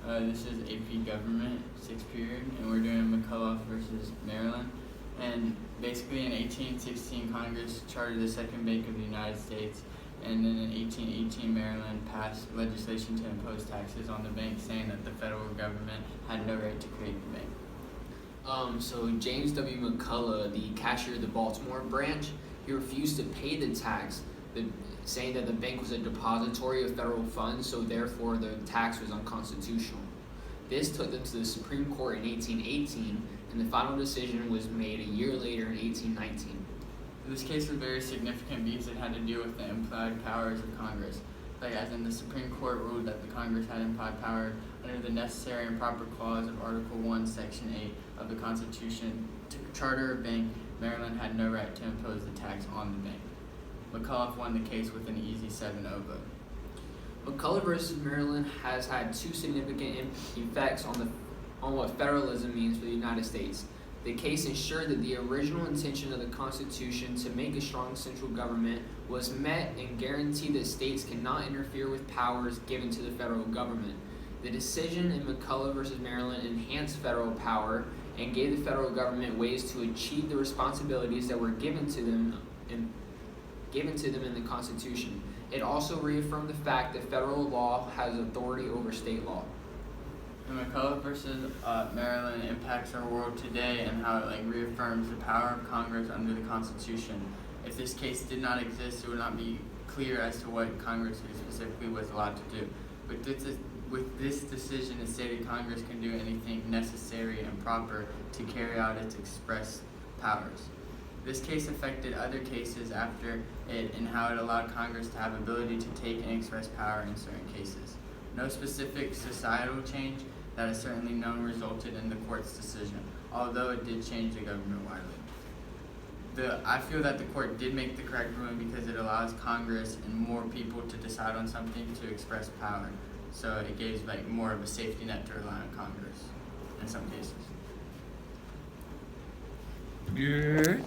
This is AP Government, 6th period, and we're doing McCulloch versus Maryland. And basically in 1816, Congress chartered the Second Bank of the United States, and then in 1818, Maryland passed legislation to impose taxes on the bank, saying that the federal government had no right to create the bank. So James W. McCulloch, the cashier of the Baltimore branch, he refused to pay the tax, saying that the bank was a depository of federal funds, so therefore the tax was unconstitutional. This took them to the Supreme Court in 1818, and the final decision was made a year later in 1819. This case was very significant because it had to do with the implied powers of Congress. Like, as in the Supreme Court ruled that the Congress had implied power under the necessary and proper clause of Article 1, Section 8 of the Constitution to charter a bank. Maryland had no right to impose the tax on the bank. McCulloch won the case with an easy 7-0 vote. McCulloch versus Maryland has had two significant effects on what federalism means for the United States. The case ensured that the original intention of the Constitution to make a strong central government was met and guaranteed that states cannot interfere with powers given to the federal government. The decision in McCulloch versus Maryland enhanced federal power and gave the federal government ways to achieve the responsibilities that were given to them in the Constitution. It also reaffirmed the fact that federal law has authority over state law. And McCulloch versus Maryland impacts our world today and how it reaffirms the power of Congress under the Constitution. If this case did not exist, it would not be clear as to what Congress specifically was allowed to do. With this decision, it stated Congress can do anything necessary and proper to carry out its express powers. This case affected other cases after it in how it allowed Congress to have ability to take and express power in certain cases. No specific societal change that is certainly known resulted in the court's decision, although it did change the government widely. I feel that the court did make the correct ruling because it allows Congress and more people to decide on something to express power. So it gives more of a safety net to rely on Congress in some cases. Yeah.